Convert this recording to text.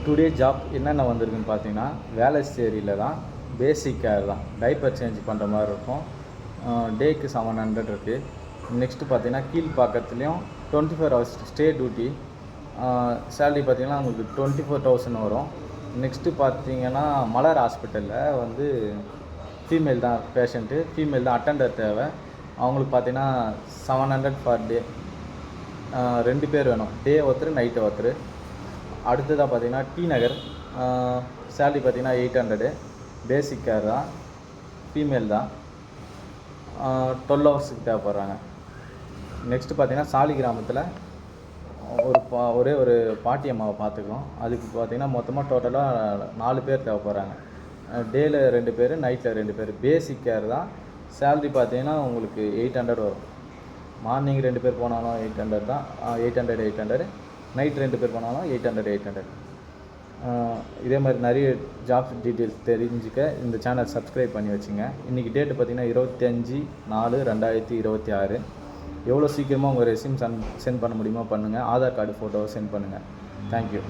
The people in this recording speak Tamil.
டுடே ஜாப் என்னென்ன வந்திருக்குன்னு பார்த்தீங்கன்னா, வேளச்சேரியில் தான். பேசிக் கேர் தான். டைப்பர் சேஞ்ச் பண்ணுற மாதிரி இருக்கும். டேக்கு 700 இருக்குது. நெக்ஸ்ட்டு பார்த்தீங்கன்னா கீழ்ப்பாக்கத்துலேயும் 24 ஹவர்ஸ் ஸ்டே டியூட்டி. சேலரி பார்த்தீங்கன்னா உங்களுக்கு 24,000 வரும். நெக்ஸ்ட்டு பார்த்தீங்கன்னா மலர் ஹாஸ்பிட்டலில் வந்து ஃபீமேல் தான் பேஷண்ட்டு, ஃபீமேல் தான் அட்டெண்டர் தேவை. அவங்களுக்கு பார்த்தீங்கன்னா 700 பர் டே. 2 பேர் வேணும், டே ஒருத்தர் நைட்டு ஒருத்தர். அடுத்ததாக பார்த்தீங்கன்னா டி நகர், சேலரி பார்த்தீங்கன்னா 800. பேசிக் கேர் தான், ஃபீமேல் தான், 12 ஹவர்ஸுக்கு தேவைப்படுறாங்க. நெக்ஸ்ட்டு பார்த்தீங்கன்னா சாலிகிராமத்தில் ஒரே ஒரு பாட்டி அம்மாவை பார்த்துக்கலாம். அதுக்கு பார்த்தீங்கன்னா மொத்தமாக டோட்டலாக 4 பேர் தேவைப்படுறாங்க. டேயில் 2 பேர், நைட்டில் 2 பேர். பேசிக் கேர் தான். சேலரி பார்த்தீங்கன்னா உங்களுக்கு 800 வரும். மார்னிங் 2 பேர் போனாலும் 800 தான், 800. நைட் 2 பேர் போனாலும் 800. இதே மாதிரி நிறைய ஜாப் டீட்டெயில்ஸ் தெரிஞ்சுக்க இந்த சேனல் சப்ஸ்கிரைப் பண்ணி வச்சுங்க. இன்றைக்கி டேட்டு பார்த்திங்கன்னா 25/4/2026. எவ்வளோ சீக்கிரமாக உங்கள் ரெஸ்யூம் சென்ட் பண்ண முடியுமோ பண்ணுங்கள். ஆதார் கார்டு ஃபோட்டோவை சென்ட் பண்ணுங்கள். தேங்க்யூ.